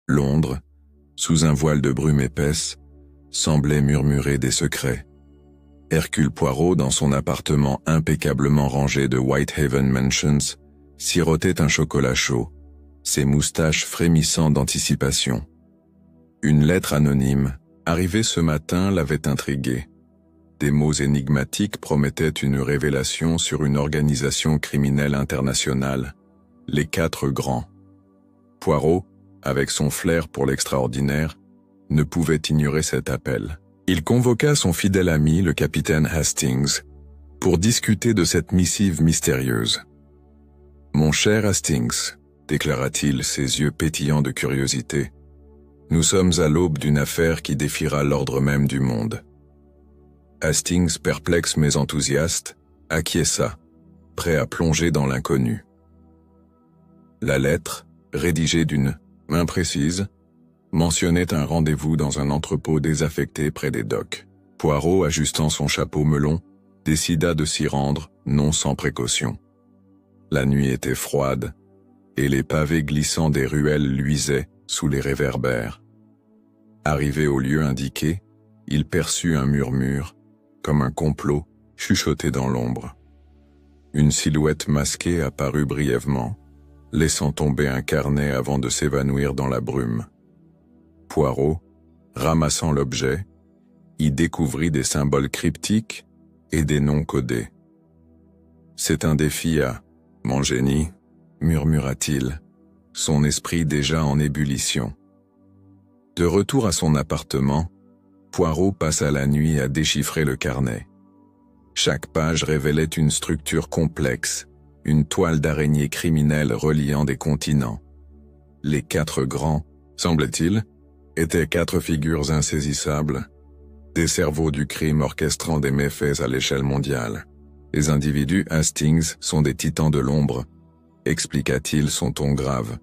Londres, sous un voile de brume épaisse, semblait murmurer des secrets. Hercule Poirot, dans son appartement impeccablement rangé de Whitehaven Mansions, sirotait un chocolat chaud, ses moustaches frémissant d'anticipation. Une lettre anonyme, arrivée ce matin, l'avait intrigué. Des mots énigmatiques promettaient une révélation sur une organisation criminelle internationale, les Quatre Grands. Poirot, avec son flair pour l'extraordinaire, ne pouvait ignorer cet appel. Il convoqua son fidèle ami, le capitaine Hastings, pour discuter de cette missive mystérieuse. « Mon cher Hastings », déclara-t-il, ses yeux pétillants de curiosité, « nous sommes à l'aube d'une affaire qui défiera l'ordre même du monde. » Hastings, perplexe mais enthousiaste, acquiesça, prêt à plonger dans l'inconnu. La lettre, rédigée d'une main précise, mentionnait un rendez-vous dans un entrepôt désaffecté près des docks. Poirot, ajustant son chapeau melon, décida de s'y rendre, non sans précaution. La nuit était froide, et les pavés glissants des ruelles luisaient sous les réverbères. Arrivé au lieu indiqué, il perçut un murmure, comme un complot, chuchoté dans l'ombre. Une silhouette masquée apparut brièvement, laissant tomber un carnet avant de s'évanouir dans la brume. Poirot, ramassant l'objet, y découvrit des symboles cryptiques et des noms codés. « C'est un défi à mon génie », murmura-t-il, son esprit déjà en ébullition. De retour à son appartement, Poirot passa la nuit à déchiffrer le carnet. Chaque page révélait une structure complexe, une toile d'araignée criminelle reliant des continents. Les Quatre Grands, semble-t-il, étaient quatre figures insaisissables, des cerveaux du crime orchestrant des méfaits à l'échelle mondiale. Les individus Hastings sont des titans de l'ombre, expliqua-t-il son ton grave.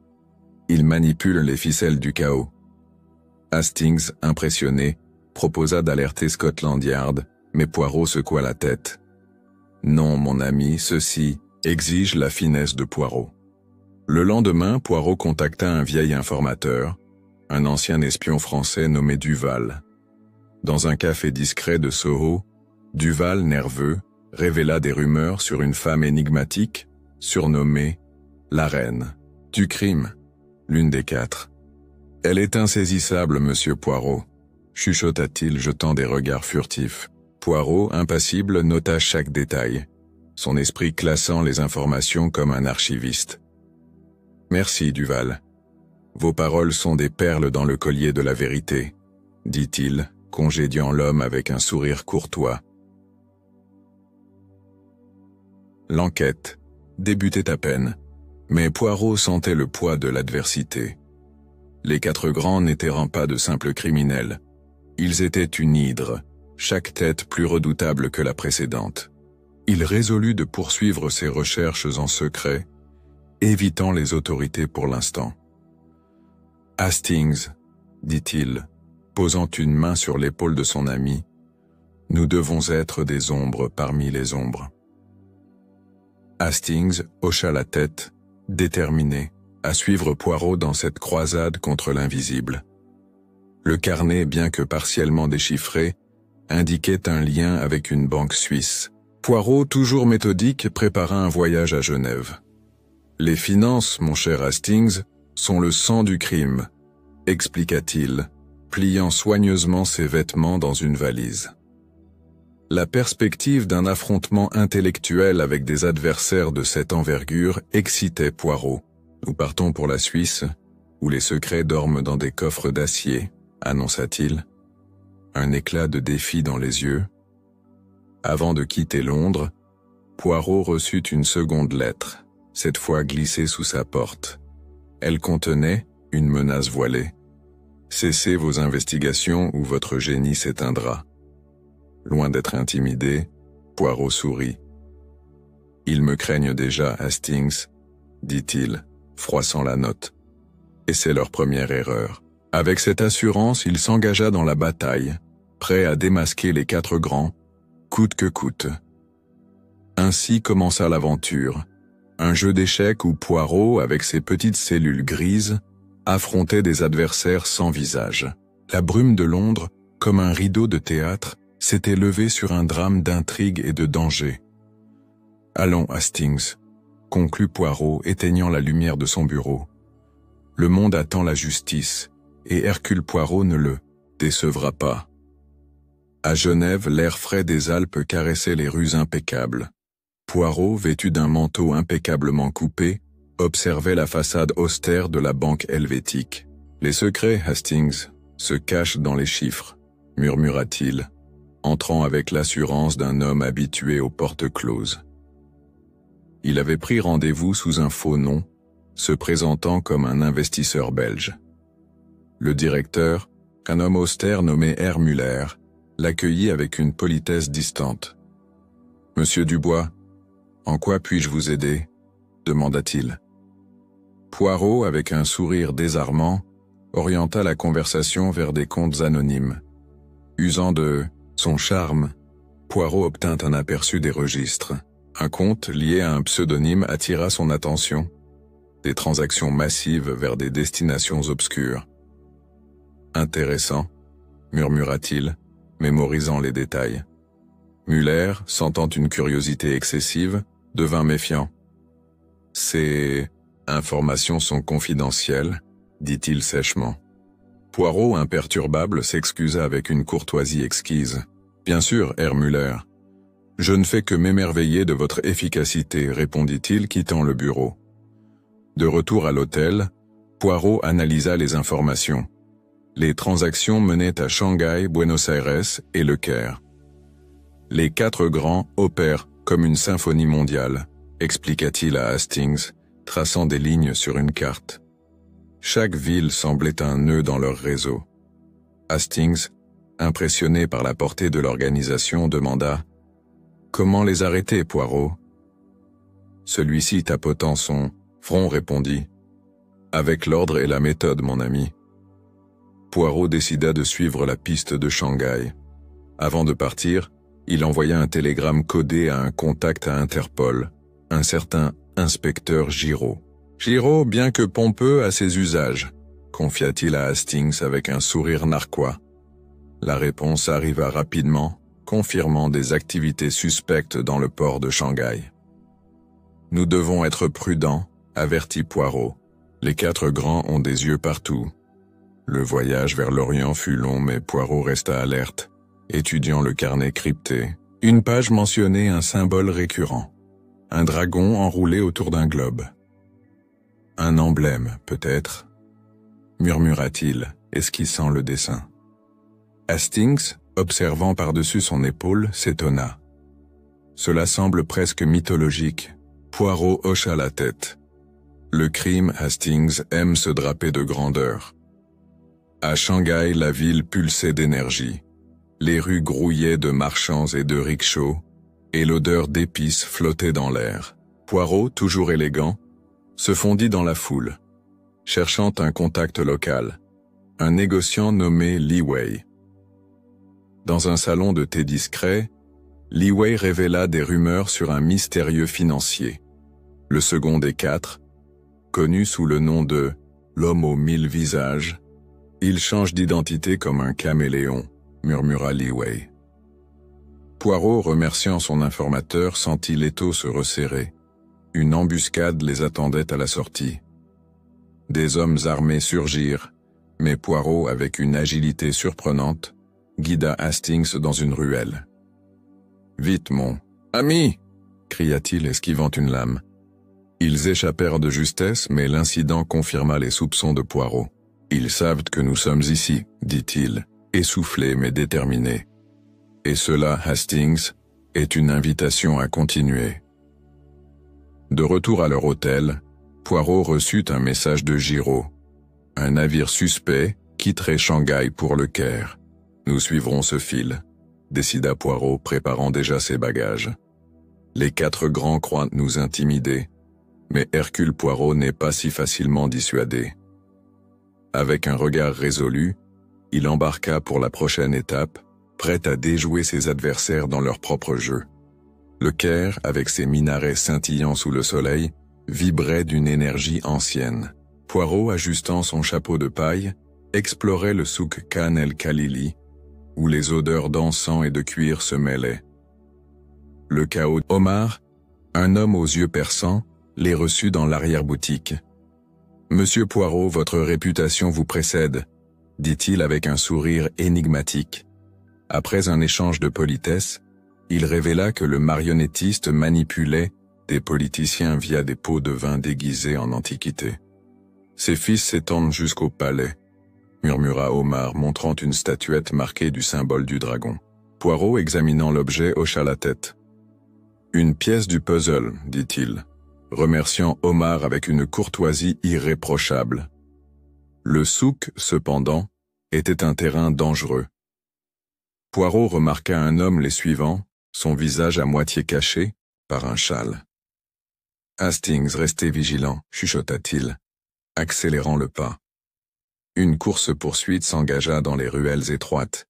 Ils manipulent les ficelles du chaos. Hastings, impressionné, proposa d'alerter Scotland Yard, mais Poirot secoua la tête. Non, mon ami, ceci exige la finesse de Poirot. Le lendemain, Poirot contacta un vieil informateur, un ancien espion français nommé Duval. Dans un café discret de Soho, Duval, nerveux, révéla des rumeurs sur une femme énigmatique, surnommée la reine du crime, l'une des quatre. « Elle est insaisissable, monsieur Poirot », chuchota-t-il, jetant des regards furtifs. Poirot, impassible, nota chaque détail, son esprit classant les informations comme un archiviste. « Merci, Duval. Vos paroles sont des perles dans le collier de la vérité, » dit-il, congédiant l'homme avec un sourire courtois. L'enquête débutait à peine, mais Poirot sentait le poids de l'adversité. Les Quatre Grands n'étaient pas de simples criminels. Ils étaient une hydre, chaque tête plus redoutable que la précédente. Il résolut de poursuivre ses recherches en secret, évitant les autorités pour l'instant. « Hastings, » dit-il, posant une main sur l'épaule de son ami, « nous devons être des ombres parmi les ombres. » Hastings hocha la tête, déterminé à suivre Poirot dans cette croisade contre l'invisible. Le carnet, bien que partiellement déchiffré, indiquait un lien avec une banque suisse. Poirot, toujours méthodique, prépara un voyage à Genève. « Les finances, mon cher Hastings, sont le sang du crime, » expliqua-t-il, pliant soigneusement ses vêtements dans une valise. La perspective d'un affrontement intellectuel avec des adversaires de cette envergure excitait Poirot. « Nous partons pour la Suisse, où les secrets dorment dans des coffres d'acier, » annonça-t-il, un éclat de défi dans les yeux. Avant de quitter Londres, Poirot reçut une seconde lettre, cette fois glissée sous sa porte. Elle contenait une menace voilée. « Cessez vos investigations ou votre génie s'éteindra. » Loin d'être intimidé, Poirot sourit. « Ils me craignent déjà, Hastings, » dit-il, froissant la note. Et c'est leur première erreur. Avec cette assurance, il s'engagea dans la bataille, prêt à démasquer les Quatre Grands, coûte que coûte. Ainsi commença l'aventure, un jeu d'échecs où Poirot, avec ses petites cellules grises, affrontaient des adversaires sans visage. La brume de Londres, comme un rideau de théâtre, s'était levée sur un drame d'intrigue et de danger. « Allons, Hastings », conclut Poirot, éteignant la lumière de son bureau. « Le monde attend la justice, et Hercule Poirot ne le décevra pas. » À Genève, l'air frais des Alpes caressait les rues impeccables. Poirot, vêtu d'un manteau impeccablement coupé, observait la façade austère de la banque helvétique. « Les secrets, Hastings, se cachent dans les chiffres », murmura-t-il, entrant avec l'assurance d'un homme habitué aux portes closes. Il avait pris rendez-vous sous un faux nom, se présentant comme un investisseur belge. Le directeur, un homme austère nommé R. Muller, l'accueillit avec une politesse distante. « Monsieur Dubois, en quoi puis-je vous aider ?» demanda-t-il. Poirot, avec un sourire désarmant, orienta la conversation vers des comptes anonymes. Usant de son charme, Poirot obtint un aperçu des registres. Un compte lié à un pseudonyme attira son attention. Des transactions massives vers des destinations obscures. « Intéressant », murmura-t-il, mémorisant les détails. Muller, sentant une curiosité excessive, devint méfiant. « Ces informations sont confidentielles », dit-il sèchement. Poirot, imperturbable, s'excusa avec une courtoisie exquise. « Bien sûr, Herr Muller. Je ne fais que m'émerveiller de votre efficacité, répondit-il, quittant le bureau. De retour à l'hôtel, Poirot analysa les informations. Les transactions menaient à Shanghai, Buenos Aires et Le Caire. Les 4 grands opèrent comme une symphonie mondiale, expliqua-t-il à Hastings, traçant des lignes sur une carte. Chaque ville semblait un nœud dans leur réseau. Hastings, impressionné par la portée de l'organisation, demanda « Comment les arrêter, Poirot ?» Celui-ci, tapotant son front, répondit « Avec l'ordre et la méthode, mon ami. » Poirot décida de suivre la piste de Shanghai. Avant de partir, il envoya un télégramme codé à un contact à Interpol, un certain inspecteur Giraud. Giraud, bien que pompeux, a ses usages, confia-t-il à Hastings avec un sourire narquois. La réponse arriva rapidement, confirmant des activités suspectes dans le port de Shanghai. « Nous devons être prudents », avertit Poirot. « Les 4 grands ont des yeux partout. » Le voyage vers l'Orient fut long, mais Poirot resta alerte, étudiant le carnet crypté. Une page mentionnait un symbole récurrent. Un dragon enroulé autour d'un globe. « Un emblème, peut-être » murmura-t-il, esquissant le dessin. Hastings, observant par-dessus son épaule, s'étonna. « Cela semble presque mythologique. » Poirot hocha la tête. Le crime, Hastings, aime se draper de grandeur. À Shanghai, la ville pulsait d'énergie. Les rues grouillaient de marchands et de rickshaws, et l'odeur d'épices flottait dans l'air. Poirot, toujours élégant, se fondit dans la foule, cherchant un contact local, un négociant nommé Li Wei. Dans un salon de thé discret, Li Wei révéla des rumeurs sur un mystérieux financier. Le second des 4, connu sous le nom de « l'homme aux 1000 visages », il change d'identité comme un caméléon, murmura Li Wei. Poirot, remerciant son informateur, sentit l'étau se resserrer. Une embuscade les attendait à la sortie. Des hommes armés surgirent, mais Poirot, avec une agilité surprenante, guida Hastings dans une ruelle. « Vite, mon ami !» cria-t-il, esquivant une lame. Ils échappèrent de justesse, mais l'incident confirma les soupçons de Poirot. « Ils savent que nous sommes ici, » dit-il, essoufflé mais déterminé. « Et cela, Hastings, est une invitation à continuer. » De retour à leur hôtel, Poirot reçut un message de Giraud. Un navire suspect quitterait Shanghai pour le Caire. « Nous suivrons ce fil », décida Poirot, préparant déjà ses bagages. « Les 4 grands croient nous intimider, mais Hercule Poirot n'est pas si facilement dissuadé. » Avec un regard résolu, il embarqua pour la prochaine étape, prêt à déjouer ses adversaires dans leur propre jeu. Le Caire, avec ses minarets scintillant sous le soleil, vibrait d'une énergie ancienne. Poirot, ajustant son chapeau de paille, explorait le souk Khan el-Khalili, où les odeurs d'encens et de cuir se mêlaient. Le chaos. Omar, un homme aux yeux perçants, les reçut dans l'arrière-boutique. « Monsieur Poirot, votre réputation vous précède », dit-il avec un sourire énigmatique. Après un échange de politesse, il révéla que le marionnettiste manipulait des politiciens via des pots de vin déguisés en antiquité. « Ses fils s'étendent jusqu'au palais », murmura Omar, montrant une statuette marquée du symbole du dragon. Poirot, examinant l'objet, hocha la tête. « Une pièce du puzzle, dit-il, remerciant Omar avec une courtoisie irréprochable. Le souk, cependant, était un terrain dangereux. Poirot remarqua un homme les suivant, son visage à moitié caché par un châle. « Hastings, restez vigilant, chuchota-t-il, accélérant le pas. Une course-poursuite s'engagea dans les ruelles étroites,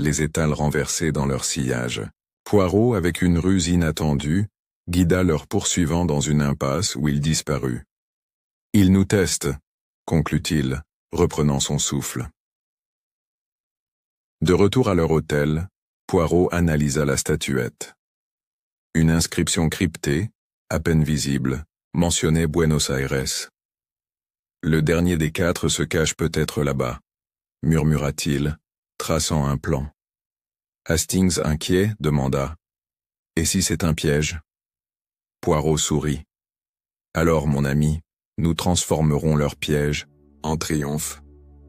les étals renversés dans leur sillage. Poirot, avec une ruse inattendue, guida leur poursuivant dans une impasse où il disparut. « Il nous teste », conclut-il, reprenant son souffle. De retour à leur hôtel, Poirot analysa la statuette. Une inscription cryptée, à peine visible, mentionnait Buenos Aires. « Le dernier des 4 se cache peut-être là-bas », murmura-t-il, traçant un plan. Hastings, inquiet, demanda « Et si c'est un piège ?» Poirot sourit. « Alors, mon ami, nous transformerons leur piège en triomphe. »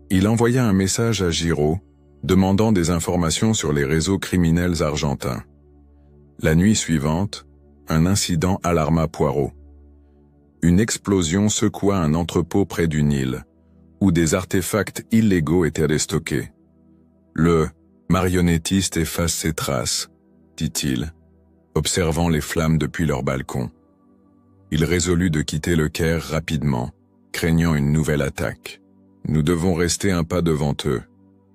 Il envoya un message à Giraud, demandant des informations sur les réseaux criminels argentins. La nuit suivante, un incident alarma Poirot. Une explosion secoua un entrepôt près du Nil, où des artefacts illégaux étaient déstockés. Le marionnettiste efface ses traces, dit-il, observant les flammes depuis leur balcon. Il résolut de quitter le Caire rapidement, craignant une nouvelle attaque. « Nous devons rester un pas devant eux »,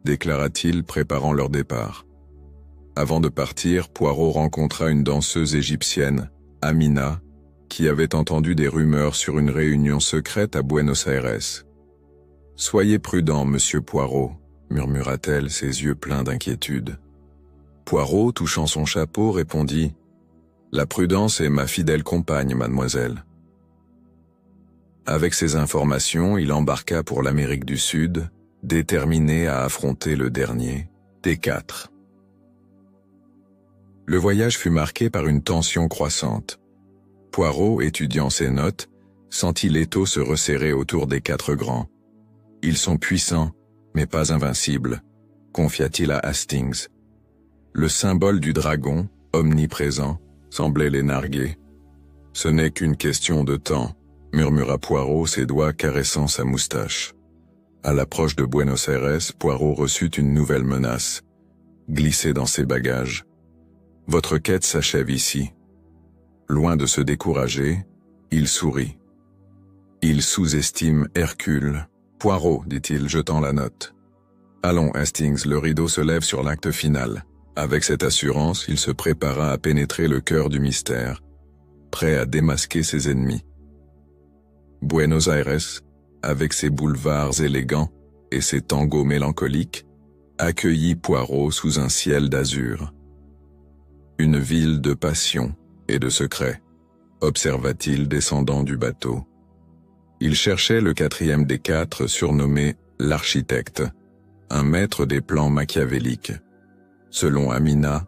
déclara-t-il, préparant leur départ. Avant de partir, Poirot rencontra une danseuse égyptienne, Amina, qui avait entendu des rumeurs sur une réunion secrète à Buenos Aires. « Soyez prudent, monsieur Poirot », murmura-t-elle, ses yeux pleins d'inquiétude. Poirot, touchant son chapeau, répondit « La prudence est ma fidèle compagne, mademoiselle. » Avec ces informations, il embarqua pour l'Amérique du Sud, déterminé à affronter le dernier des 4. Le voyage fut marqué par une tension croissante. Poirot, étudiant ses notes, sentit l'étau se resserrer autour des 4 grands. « Ils sont puissants, mais pas invincibles », confia-t-il à Hastings. Le symbole du dragon, omniprésent, semblait les narguer. « Ce n'est qu'une question de temps », murmura Poirot, ses doigts caressant sa moustache. À l'approche de Buenos Aires, Poirot reçut une nouvelle menace, glissée dans ses bagages. « Votre quête s'achève ici. » Loin de se décourager, il sourit. « Il sous-estime Hercule. »« Poirot, » dit-il, jetant la note. « Allons, Hastings, le rideau se lève sur l'acte final. » Avec cette assurance, il se prépara à pénétrer le cœur du mystère, prêt à démasquer ses ennemis. Buenos Aires, avec ses boulevards élégants et ses tangos mélancoliques, accueillit Poirot sous un ciel d'azur. Une ville de passion et de secret, observa-t-il descendant du bateau. Il cherchait le 4e des 4 surnommé l'architecte, un maître des plans machiavéliques. Selon Amina,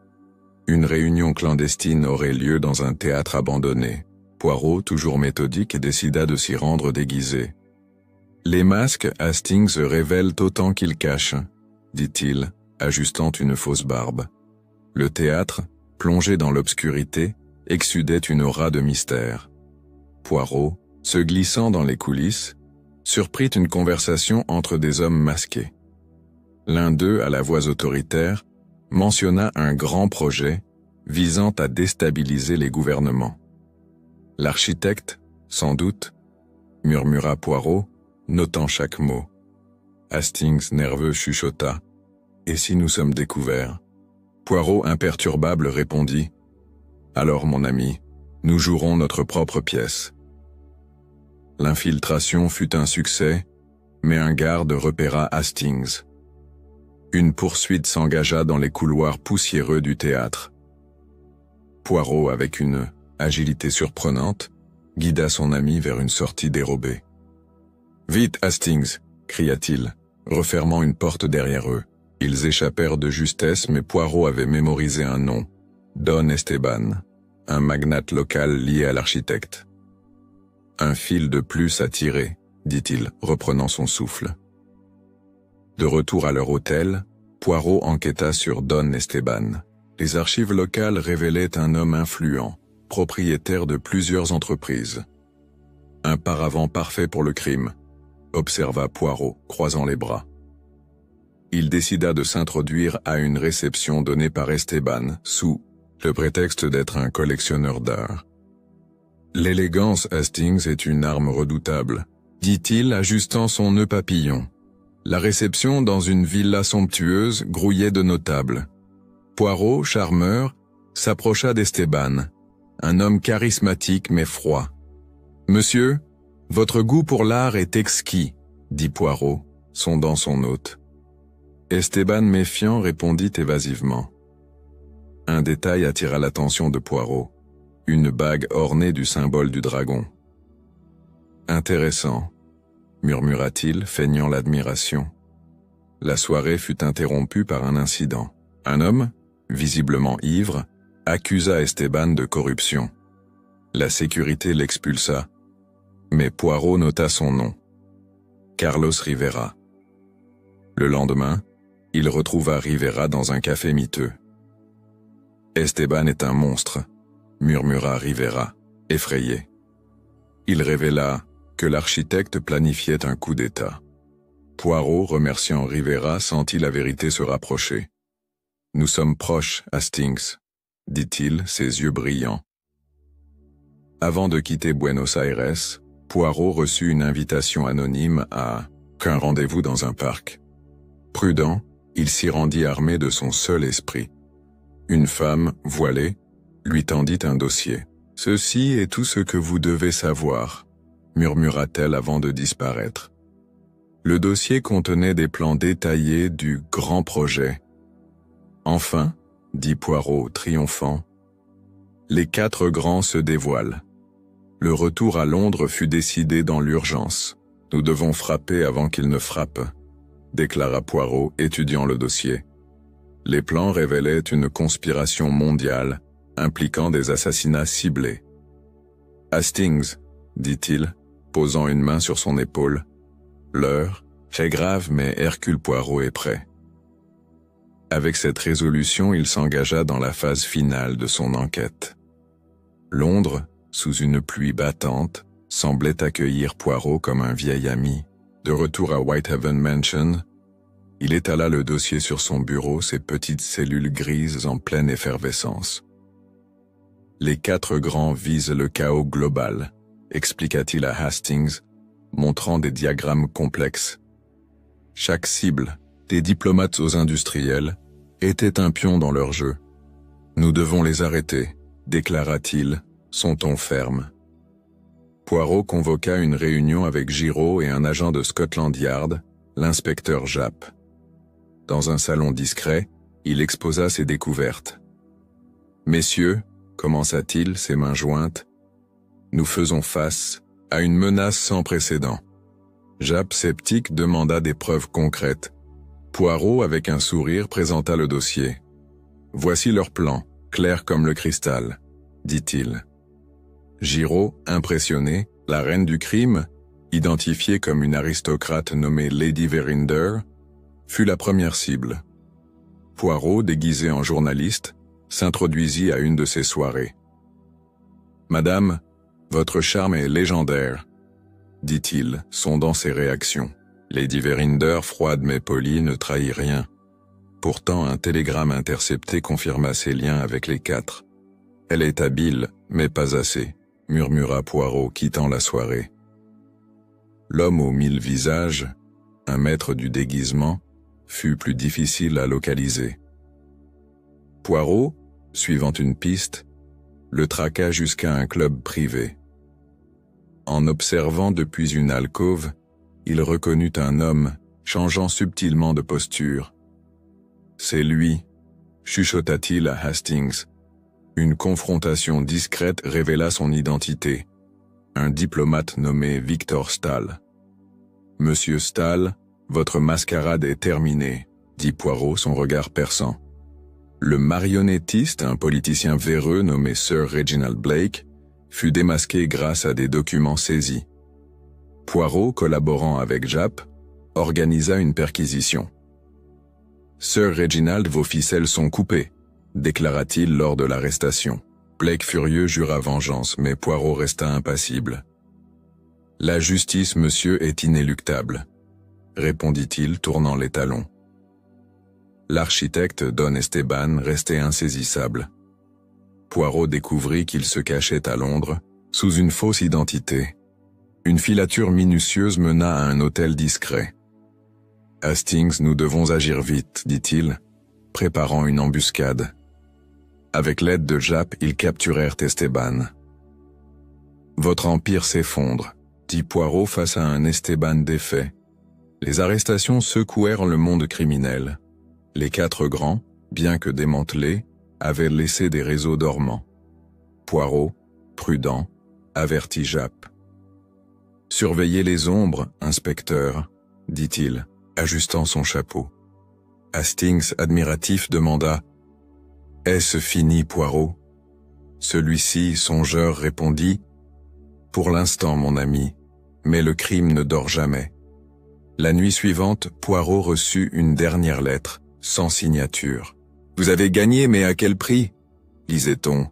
une réunion clandestine aurait lieu dans un théâtre abandonné. Poirot, toujours méthodique, décida de s'y rendre déguisé. « Les masques, Hastings, révèlent autant qu'ils cachent, » dit-il, ajustant une fausse barbe. Le théâtre, plongé dans l'obscurité, exsudait une aura de mystère. Poirot, se glissant dans les coulisses, surprit une conversation entre des hommes masqués. L'un d'eux, à la voix autoritaire, mentionna un grand projet visant à déstabiliser les gouvernements. « L'architecte, sans doute », murmura Poirot, notant chaque mot. Hastings, nerveux, chuchota. « Et si nous sommes découverts ?» Poirot, imperturbable, répondit « Alors, mon ami, nous jouerons notre propre pièce. » L'infiltration fut un succès, mais un garde repéra Hastings. Une poursuite s'engagea dans les couloirs poussiéreux du théâtre. Poirot, avec une agilité surprenante, guida son ami vers une sortie dérobée. « Vite, Hastings !» cria-t-il, refermant une porte derrière eux. Ils échappèrent de justesse, mais Poirot avait mémorisé un nom, Don Esteban, un magnate local lié à l'architecte. « Un fil de plus à tirer », dit-il, reprenant son souffle. De retour à leur hôtel, Poirot enquêta sur Don Esteban. Les archives locales révélaient un homme influent, propriétaire de plusieurs entreprises. Un paravent parfait pour le crime, observa Poirot, croisant les bras. Il décida de s'introduire à une réception donnée par Esteban, sous le prétexte d'être un collectionneur d'art. « L'élégance, Hastings, est une arme redoutable, » dit-il, ajustant son nœud papillon. La réception dans une villa somptueuse grouillait de notables. Poirot, charmeur, s'approcha d'Esteban, un homme charismatique mais froid. « Monsieur, votre goût pour l'art est exquis, » dit Poirot, sondant son hôte. Esteban, méfiant, répondit évasivement. Un détail attira l'attention de Poirot, une bague ornée du symbole du dragon. « Intéressant, » murmura-t-il, feignant l'admiration. La soirée fut interrompue par un incident. Un homme, visiblement ivre, accusa Esteban de corruption. La sécurité l'expulsa, mais Poirot nota son nom. Carlos Rivera. Le lendemain, il retrouva Rivera dans un café miteux. « Esteban est un monstre », murmura Rivera, effrayé. Il révéla que l'architecte planifiait un coup d'État. Poirot, remerciant Rivera, sentit la vérité se rapprocher. « Nous sommes proches, Hastings », dit-il, ses yeux brillants. Avant de quitter Buenos Aires, Poirot reçut une invitation anonyme à un rendez-vous dans un parc. Prudent, il s'y rendit armé de son seul esprit. Une femme, voilée, lui tendit un dossier. « Ceci est tout ce que vous devez savoir », murmura-t-elle avant de disparaître. Le dossier contenait des plans détaillés du grand projet. « Enfin, » dit Poirot, triomphant, « les 4 grands se dévoilent. Le retour à Londres fut décidé dans l'urgence. Nous devons frapper avant qu'ils ne frappent, » déclara Poirot, étudiant le dossier. Les plans révélaient une conspiration mondiale impliquant des assassinats ciblés. « Hastings, » dit-il, posant une main sur son épaule. « L'heure est grave, mais Hercule Poirot est prêt. » Avec cette résolution, il s'engagea dans la phase finale de son enquête. Londres, sous une pluie battante, semblait accueillir Poirot comme un vieil ami. De retour à Whitehaven Mansion, il étala le dossier sur son bureau, ses petites cellules grises en pleine effervescence. « Les 4 grands visent le chaos global », expliqua-t-il à Hastings, montrant des diagrammes complexes. Chaque cible, des diplomates aux industriels, était un pion dans leur jeu. « Nous devons les arrêter », déclara-t-il, son ton ferme. Poirot convoqua une réunion avec Giraud et un agent de Scotland Yard, l'inspecteur Japp. Dans un salon discret, il exposa ses découvertes. « Messieurs, » commença-t-il, ses mains jointes, « nous faisons face à une menace sans précédent. » Japp, sceptique, demanda des preuves concrètes. Poirot, avec un sourire, présenta le dossier. « Voici leur plan, clair comme le cristal, » dit-il. Giraud, impressionné, la reine du crime, identifiée comme une aristocrate nommée Lady Verinder, fut la première cible. Poirot, déguisé en journaliste, s'introduisit à une de ses soirées. « Madame, votre charme est légendaire, » dit-il, sondant ses réactions. Lady Verinder, froide mais polie, ne trahit rien. Pourtant, un télégramme intercepté confirma ses liens avec les 4. « Elle est habile, mais pas assez, » murmura Poirot, quittant la soirée. L'homme aux 1000 visages, un maître du déguisement, fut plus difficile à localiser. Poirot, suivant une piste, le traqua jusqu'à un club privé. En observant depuis une alcôve, il reconnut un homme, changeant subtilement de posture. « C'est lui », chuchota-t-il à Hastings. Une confrontation discrète révéla son identité. Un diplomate nommé Victor Stahl. « Monsieur Stahl, votre mascarade est terminée », dit Poirot, son regard perçant. Le marionnettiste, un politicien véreux nommé Sir Reginald Blake, fut démasqué grâce à des documents saisis. Poirot, collaborant avec Japp, organisa une perquisition. « Sir Reginald, vos ficelles sont coupées », déclara-t-il lors de l'arrestation. Blake furieux jura vengeance, mais Poirot resta impassible. « La justice, monsieur, est inéluctable », répondit-il, tournant les talons. L'architecte Don Esteban restait insaisissable. Poirot découvrit qu'il se cachait à Londres, sous une fausse identité. Une filature minutieuse mena à un hôtel discret. « Hastings, nous devons agir vite, » dit-il, préparant une embuscade. Avec l'aide de Japp, ils capturèrent Esteban. « Votre empire s'effondre », dit Poirot face à un Esteban défait. Les arrestations secouèrent le monde criminel. Les 4 grands, bien que démantelés, avaient laissé des réseaux dormants. Poirot, prudent, avertit Japp. « Surveillez les ombres, inspecteur, » dit-il, ajustant son chapeau. Hastings, admiratif, demanda « Est-ce fini, Poirot ?» Celui-ci, songeur, répondit « Pour l'instant, mon ami, mais le crime ne dort jamais. » La nuit suivante, Poirot reçut une dernière lettre, sans signature. « Vous avez gagné, mais à quel prix ?» lisait-on.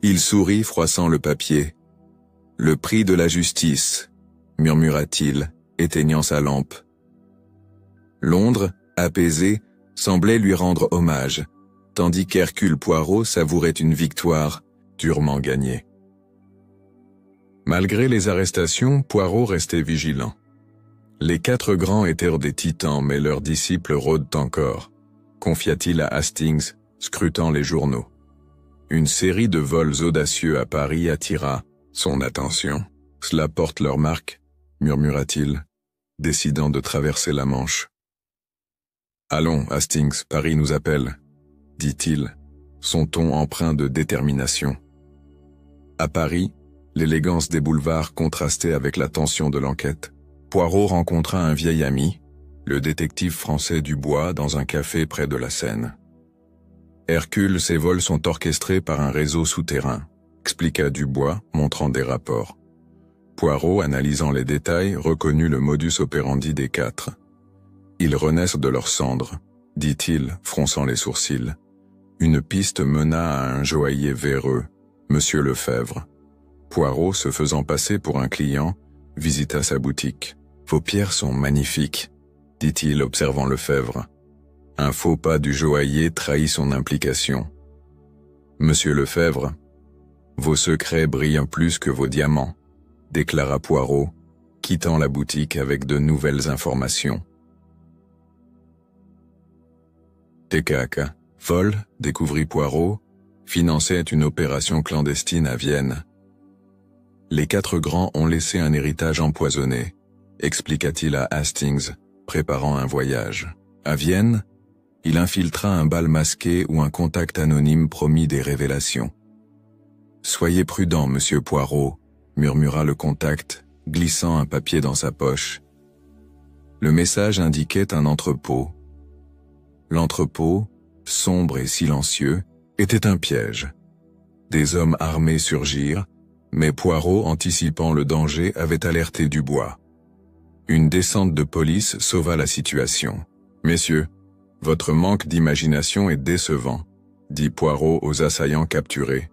Il sourit, froissant le papier. « Le prix de la justice », murmura-t-il, éteignant sa lampe. Londres, apaisé, semblait lui rendre hommage, tandis qu'Hercule Poirot savourait une victoire durement gagnée. Malgré les arrestations, Poirot restait vigilant. Les 4 grands étaient des titans, mais leurs disciples rôdent encore, confia-t-il à Hastings, scrutant les journaux. Une série de vols audacieux à Paris attira son attention. « Cela porte leur marque », murmura-t-il, décidant de traverser la Manche. « Allons, Hastings, Paris nous appelle », dit-il, son ton empreint de détermination. À Paris, l'élégance des boulevards contrastait avec la tension de l'enquête. Poirot rencontra un vieil ami, le détective français Dubois, dans un café près de la Seine. « Hercule, ces vols sont orchestrés par un réseau souterrain », expliqua Dubois, montrant des rapports. Poirot, analysant les détails, reconnut le modus operandi des 4. « Ils renaissent de leurs cendres », dit-il, fronçant les sourcils. Une piste mena à un joaillier véreux, Monsieur Lefebvre. Poirot, se faisant passer pour un client, visita sa boutique. « Vos pierres sont magnifiques », dit-il, observant Lefebvre. Un faux pas du joaillier trahit son implication. « Monsieur Lefebvre, vos secrets brillent plus que vos diamants », déclara Poirot, quittant la boutique avec de nouvelles informations. TKK, vol, découvrit Poirot, finançait une opération clandestine à Vienne. Les 4 grands ont laissé un héritage empoisonné, expliqua-t-il à Hastings, préparant un voyage. À Vienne, il infiltra un bal masqué où un contact anonyme promit des révélations. « Soyez prudent, monsieur Poirot », murmura le contact, glissant un papier dans sa poche. Le message indiquait un entrepôt. L'entrepôt, sombre et silencieux, était un piège. Des hommes armés surgirent, mais Poirot, anticipant le danger, avait alerté Dubois. Une descente de police sauva la situation. « Messieurs, votre manque d'imagination est décevant », dit Poirot aux assaillants capturés.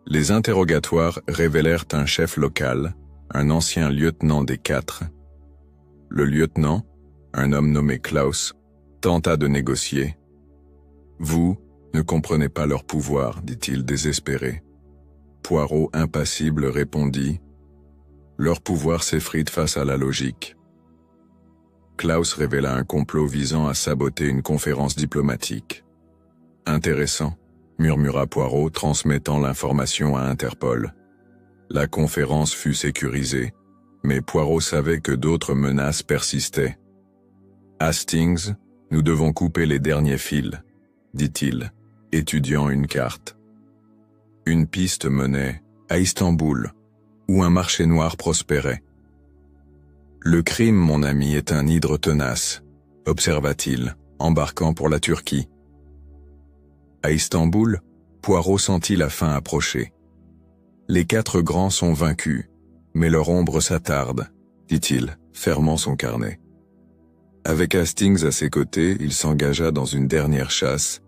Les interrogatoires révélèrent un chef local, un ancien lieutenant des 4. Le lieutenant, un homme nommé Klaus, tenta de négocier. « Vous ne comprenez pas leur pouvoir, dit-il désespéré. » Poirot, impassible, répondit « Leur pouvoir s'effrite face à la logique. » Klaus révéla un complot visant à saboter une conférence diplomatique. « Intéressant, » murmura Poirot, transmettant l'information à Interpol. La conférence fut sécurisée, mais Poirot savait que d'autres menaces persistaient. « Hastings, nous devons couper les derniers fils, » dit-il, étudiant une carte. Une piste menait à Istanbul, où un marché noir prospérait. « Le crime, mon ami, est un hydre tenace, » observa-t-il, embarquant pour la Turquie. À Istanbul, Poirot sentit la fin approcher. « Les 4 grands sont vaincus, mais leur ombre s'attarde, » dit-il, fermant son carnet. Avec Hastings à ses côtés, il s'engagea dans une dernière chasse,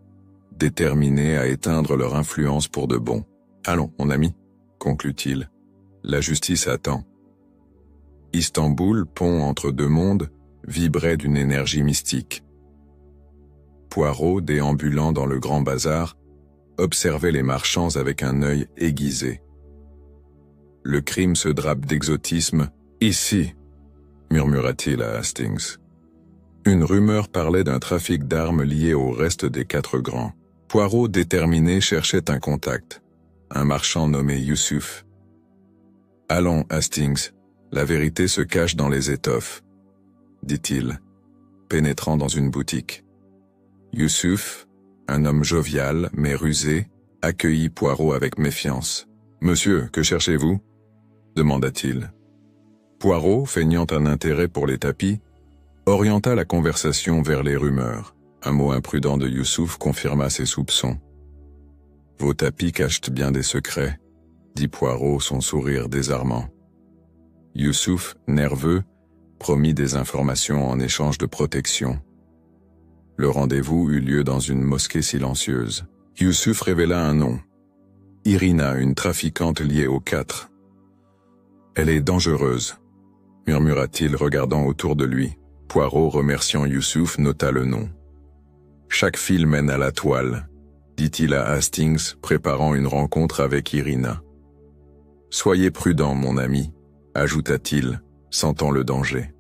déterminé à éteindre leur influence pour de bon. « Allons, mon ami, » conclut-il. « La justice attend. » Istanbul, pont entre 2 mondes, vibrait d'une énergie mystique. Poirot, déambulant dans le grand bazar, observait les marchands avec un œil aiguisé. « Le crime se drape d'exotisme, ici, » murmura-t-il à Hastings. Une rumeur parlait d'un trafic d'armes lié au reste des 4 grands. Poirot, déterminé, cherchait un contact, un marchand nommé Youssouf. « Allons, Hastings, la vérité se cache dans les étoffes, » dit-il, pénétrant dans une boutique. Youssouf, un homme jovial mais rusé, accueillit Poirot avec méfiance. « Monsieur, que cherchez-vous » demanda-t-il. Poirot, feignant un intérêt pour les tapis, orienta la conversation vers les rumeurs. Un mot imprudent de Youssouf confirma ses soupçons. « Vos tapis cachent bien des secrets, » dit Poirot, son sourire désarmant. Youssouf, nerveux, promit des informations en échange de protection. Le rendez-vous eut lieu dans une mosquée silencieuse. Youssouf révéla un nom. Irina, une trafiquante liée aux 4. « Elle est dangereuse, » murmura-t-il regardant autour de lui. Poirot, remerciant Youssouf, nota le nom. « Chaque fil mène à la toile, » dit-il à Hastings, préparant une rencontre avec Irina. « Soyez prudent, mon ami, » ajouta-t-il, sentant le danger.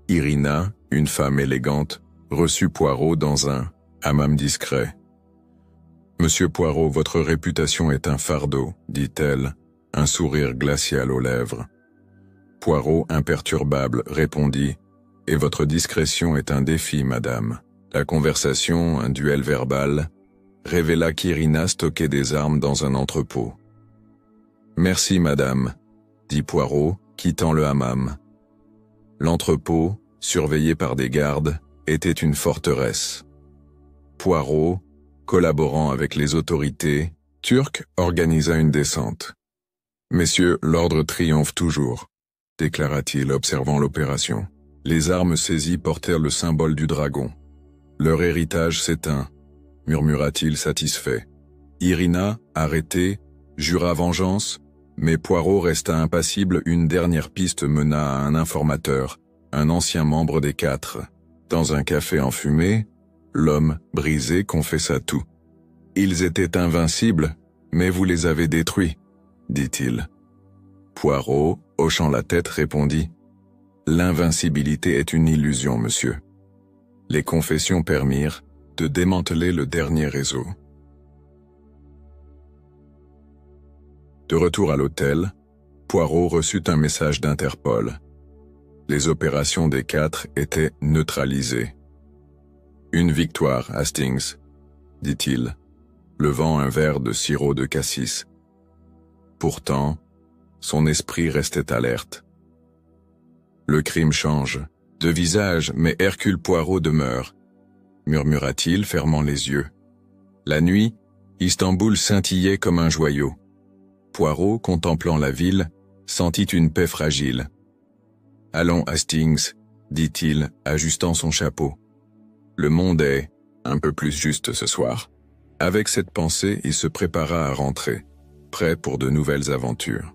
Irina, une femme élégante, reçut Poirot dans un hammam discret. « Monsieur Poirot, votre réputation est un fardeau, » dit-elle, un sourire glacial aux lèvres. Poirot, imperturbable, répondit « Et votre discrétion est un défi, madame. » La conversation, un duel verbal, révéla qu'Irina stockait des armes dans un entrepôt. « Merci, madame, » dit Poirot, quittant le hammam. L'entrepôt, surveillé par des gardes, était une forteresse. Poirot, collaborant avec les autorités turques, organisa une descente. « Messieurs, l'ordre triomphe toujours, » déclara-t-il, observant l'opération. Les armes saisies portèrent le symbole du dragon. « Leur héritage s'éteint, » murmura-t-il satisfait. Irina, arrêtée, jura vengeance, mais Poirot resta impassible. Une dernière piste mena à un informateur, un ancien membre des 4. Dans un café enfumé, l'homme, brisé, confessa tout. « Ils étaient invincibles, mais vous les avez détruits, » dit-il. Poirot, hochant la tête, répondit « L'invincibilité est une illusion, monsieur. » Les confessions permirent de démanteler le dernier réseau. De retour à l'hôtel, Poirot reçut un message d'Interpol. Les opérations des 4 étaient neutralisées. « Une victoire, Hastings, » dit-il, levant un verre de sirop de cassis. Pourtant, son esprit restait alerte. Le crime change, de visage, mais Hercule Poirot demeure, murmura-t-il, fermant les yeux. La nuit, Istanbul scintillait comme un joyau. Poirot, contemplant la ville, sentit une paix fragile. « Allons, Hastings, » dit-il, ajustant son chapeau. « Le monde est un peu plus juste ce soir. » Avec cette pensée, il se prépara à rentrer, prêt pour de nouvelles aventures.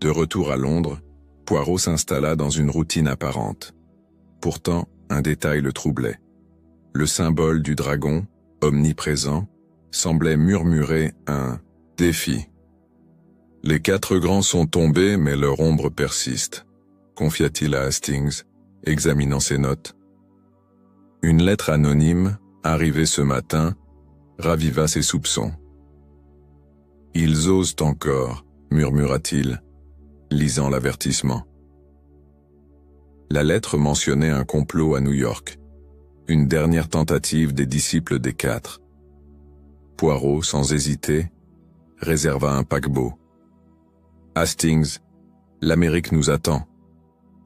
De retour à Londres, Poirot s'installa dans une routine apparente. Pourtant, un détail le troublait. Le symbole du dragon, omniprésent, semblait murmurer un défi. « Les 4 grands sont tombés, mais leur ombre persiste, » confia-t-il à Hastings, examinant ses notes. Une lettre anonyme, arrivée ce matin, raviva ses soupçons. « Ils osent encore, » murmura-t-il, lisant l'avertissement. La lettre mentionnait un complot à New York, une dernière tentative des disciples des quatre. Poirot, sans hésiter, réserva un paquebot. « Hastings, l'Amérique nous attend, »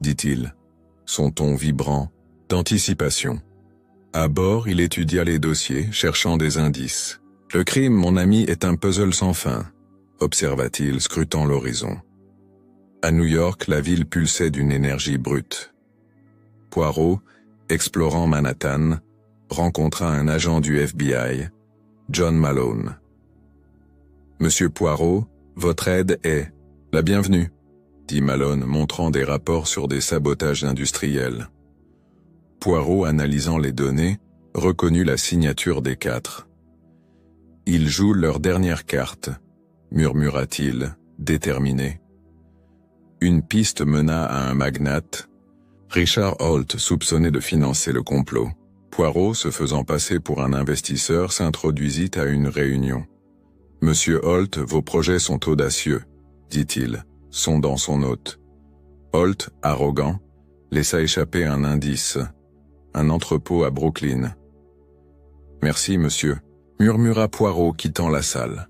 dit-il, son ton vibrant d'anticipation. À bord, il étudia les dossiers, cherchant des indices. « Le crime, mon ami, est un puzzle sans fin, » observa-t-il, scrutant l'horizon. À New York, la ville pulsait d'une énergie brute. Poirot, explorant Manhattan, rencontra un agent du FBI, John Malone. « Monsieur Poirot, votre aide est la bienvenue, » dit Malone, montrant des rapports sur des sabotages industriels. Poirot, analysant les données, reconnut la signature des quatre. « Ils jouent leur dernière carte, » murmura-t-il, déterminé. Une piste mena à un magnate, Richard Holt, soupçonné de financer le complot. Poirot, se faisant passer pour un investisseur, s'introduisit à une réunion. « Monsieur Holt, vos projets sont audacieux, » dit-il, sondant son hôte. Holt, arrogant, laissa échapper un indice. Un entrepôt à Brooklyn. « Merci, monsieur, » murmura Poirot, quittant la salle.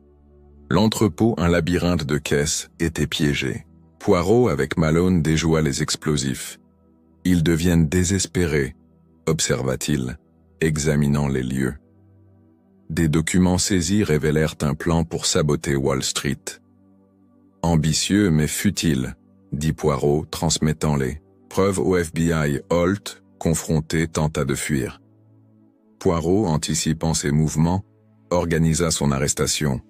L'entrepôt, un labyrinthe de caisses, était piégé. Poirot, avec Malone, déjoua les explosifs. « Ils deviennent désespérés, » observa-t-il, examinant les lieux. Des documents saisis révélèrent un plan pour saboter Wall Street. « Ambitieux mais futile, » dit Poirot, transmettant les preuves au FBI. Holt, confronté, tenta de fuir. Poirot, anticipant ses mouvements, organisa son arrestation.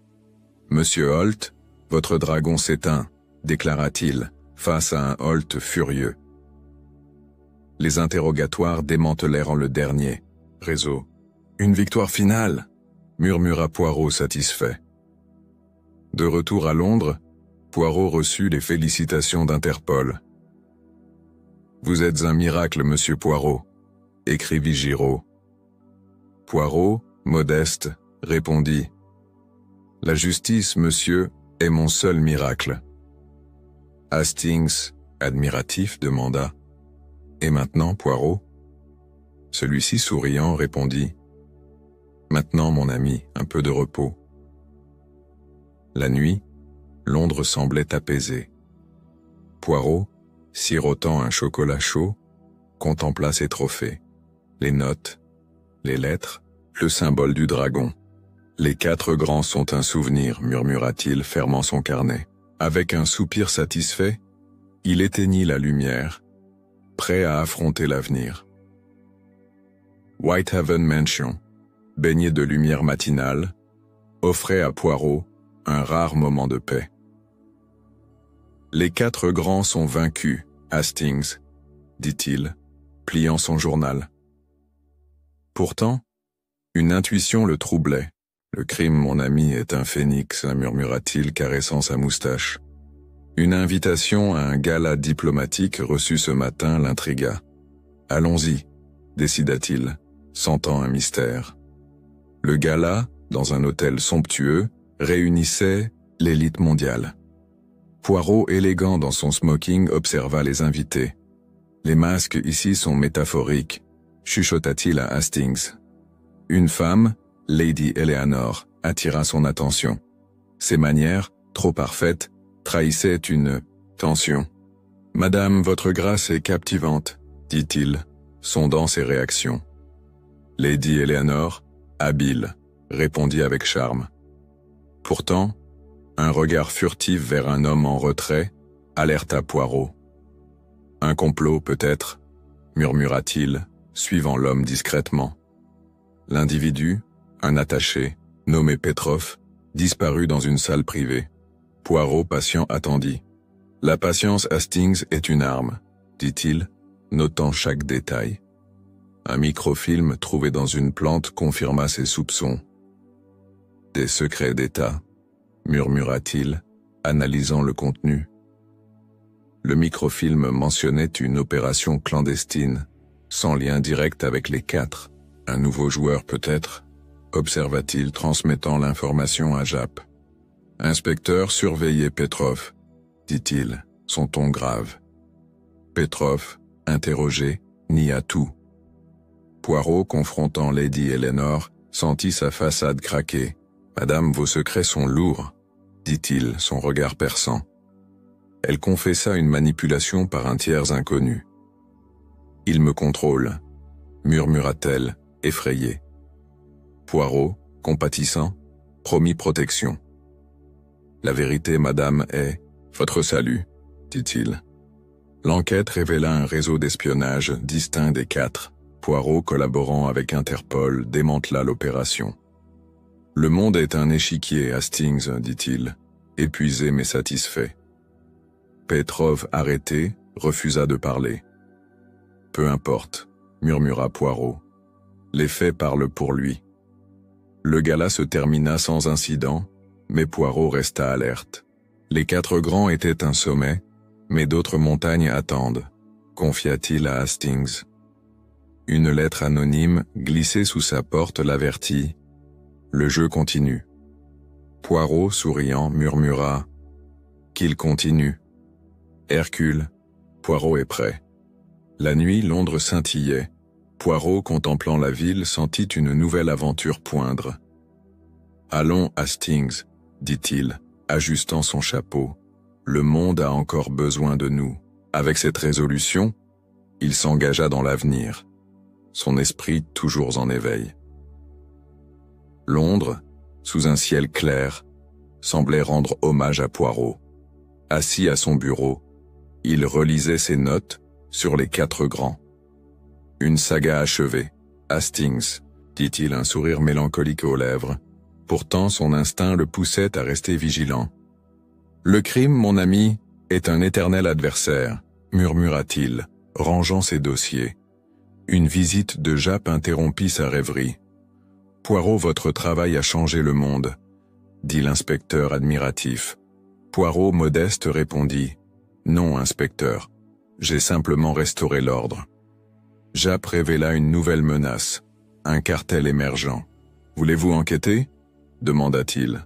« Monsieur Holt, votre dragon s'éteint, » déclara-t-il, face à un Holt furieux. Les interrogatoires démantelèrent le dernier réseau. « Une victoire finale !» murmura Poirot satisfait. De retour à Londres, Poirot reçut les félicitations d'Interpol. « Vous êtes un miracle, monsieur Poirot », écrivit Giraud. Poirot, modeste, répondit « La justice, monsieur, est mon seul miracle. » Hastings, admiratif, demanda « Et maintenant, Poirot ?» Celui-ci, souriant, répondit « Maintenant, mon ami, un peu de repos. » La nuit, Londres semblait apaisée. Poirot, sirotant un chocolat chaud, contempla ses trophées, les notes, les lettres, le symbole du dragon. « Les quatre grands sont un souvenir, » murmura-t-il, fermant son carnet. Avec un soupir satisfait, il éteignit la lumière, prêt à affronter l'avenir. Whitehaven Mansion, baigné de lumière matinale, offrait à Poirot un rare moment de paix. « Les quatre grands sont vaincus, Hastings, » dit-il, pliant son journal. Pourtant, une intuition le troublait. « Le crime, mon ami, est un phénix, » murmura-t-il, caressant sa moustache. Une invitation à un gala diplomatique reçu ce matin l'intrigua. « Allons-y, » décida-t-il, sentant un mystère. Le gala, dans un hôtel somptueux, réunissait l'élite mondiale. Poirot, élégant dans son smoking, observa les invités. « Les masques ici sont métaphoriques, » chuchota-t-il à Hastings. Une femme, Lady Eleanor, attira son attention. Ses manières, trop parfaites, trahissaient une tension. « Madame, votre grâce est captivante, » dit-il, sondant ses réactions. Lady Eleanor, habile, répondit avec charme. Pourtant, un regard furtif vers un homme en retrait alerta Poirot. « Un complot, peut-être » murmura-t-il, suivant l'homme discrètement. L'individu, un attaché, nommé Petrov, disparut dans une salle privée. Poirot, patient, attendit. « La patience, Hastings, est une arme, » dit-il, notant chaque détail. Un microfilm trouvé dans une plante confirma ses soupçons. « Des secrets d'État » murmura-t-il, analysant le contenu. Le microfilm mentionnait une opération clandestine, sans lien direct avec les quatre. Un nouveau joueur peut-être, observa-t-il, transmettant l'information à Japp. Inspecteur, surveillez Petrov, dit-il, son ton grave. Petrov, interrogé, nia tout. Poirot, confrontant Lady Eleanor, sentit sa façade craquer. « Madame, vos secrets sont lourds, » dit-il, son regard perçant. Elle confessa une manipulation par un tiers inconnu. « Il me contrôle, » murmura-t-elle, effrayée. Poirot, compatissant, promit protection. « La vérité, madame, est votre salut, » dit-il. L'enquête révéla un réseau d'espionnage distinct des 4. Poirot, collaborant avec Interpol, démantela l'opération. « Le monde est un échiquier, Hastings, » dit-il, épuisé mais satisfait. Petrov, arrêté, refusa de parler. « Peu importe, » murmura Poirot. « Les faits parlent pour lui. » Le gala se termina sans incident, mais Poirot resta alerte. Les 4 grands étaient un sommet, mais d'autres montagnes attendent, confia-t-il à Hastings. Une lettre anonyme glissée sous sa porte l'avertit. Le jeu continue. Poirot, souriant, murmura « Qu'il continue. » Hercule, Poirot est prêt. La nuit, Londres scintillait. Poirot, contemplant la ville, sentit une nouvelle aventure poindre. « Allons, Hastings, » dit-il, ajustant son chapeau. « Le monde a encore besoin de nous. » Avec cette résolution, il s'engagea dans l'avenir, son esprit toujours en éveil. Londres, sous un ciel clair, semblait rendre hommage à Poirot. Assis à son bureau, il relisait ses notes sur les 4 grands. Une saga achevée, Hastings, dit-il, un sourire mélancolique aux lèvres. Pourtant, son instinct le poussait à rester vigilant. Le crime, mon ami, est un éternel adversaire, murmura-t-il, rangeant ses dossiers. Une visite de Japp interrompit sa rêverie. Poirot, votre travail a changé le monde, dit l'inspecteur admiratif. Poirot, modeste, répondit. Non, inspecteur, j'ai simplement restauré l'ordre. Japp révéla une nouvelle menace, un cartel émergent. Voulez-vous enquêter? Demanda-t-il.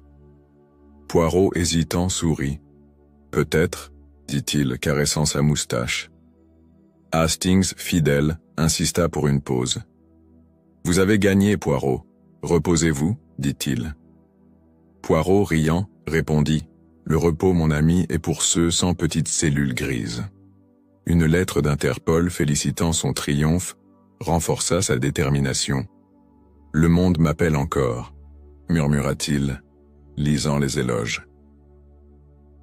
Poirot, hésitant, sourit. Peut-être, dit-il, caressant sa moustache. Hastings, fidèle, insista pour une pause. Vous avez gagné, Poirot. Reposez-vous, dit-il. Poirot, riant, répondit. Le repos, mon ami, est pour ceux sans petites cellules grises. Une lettre d'Interpol félicitant son triomphe renforça sa détermination. Le monde m'appelle encore, murmura-t-il, lisant les éloges.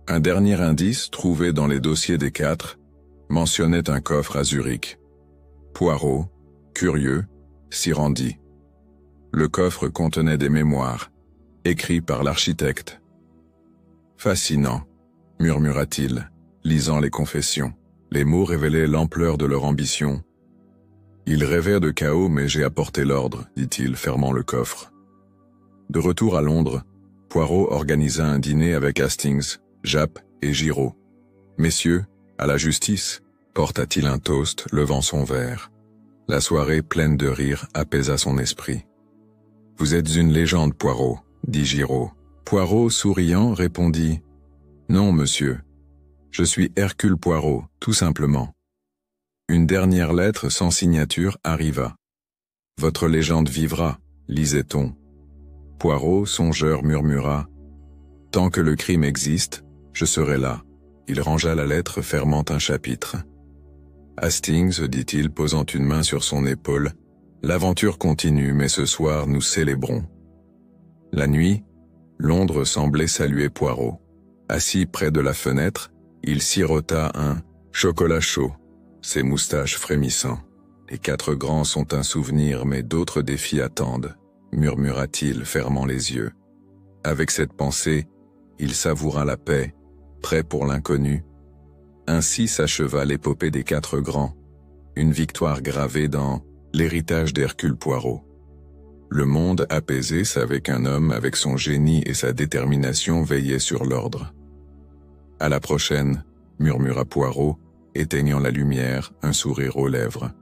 Un dernier indice, trouvé dans les dossiers des 4, mentionnait un coffre à Zurich. Poirot, curieux, s'y rendit. Le coffre contenait des mémoires, écrits par l'architecte. Fascinant, murmura-t-il, lisant les confessions. Les mots révélaient l'ampleur de leur ambition. Ils rêvaient de chaos, mais j'ai apporté l'ordre, dit-il, fermant le coffre. De retour à Londres, Poirot organisa un dîner avec Hastings, Japp et Giraud. Messieurs, à la justice, porta-t-il un toast, levant son verre. La soirée pleine de rire apaisa son esprit. Vous êtes une légende, Poirot, dit Giraud. Poirot, souriant, répondit. Non, monsieur. Je suis Hercule Poirot, tout simplement. Une dernière lettre sans signature arriva. Votre légende vivra, lisait-on. Poirot, songeur, murmura. Tant que le crime existe, je serai là. Il rangea la lettre fermant un chapitre. Hastings, dit-il, posant une main sur son épaule, l'aventure continue, mais ce soir nous célébrons. La nuit, Londres semblait saluer Poirot. Assis près de la fenêtre, il sirota un chocolat chaud, ses moustaches frémissant. Les 4 grands sont un souvenir, mais d'autres défis attendent, murmura-t-il, fermant les yeux. Avec cette pensée, il savoura la paix, prêt pour l'inconnu. Ainsi s'acheva l'épopée des 4 grands, une victoire gravée dans l'héritage d'Hercule Poirot. Le monde apaisé savait qu'un homme avec son génie et sa détermination veillait sur l'ordre. À la prochaine, murmura Poirot, éteignant la lumière, un sourire aux lèvres.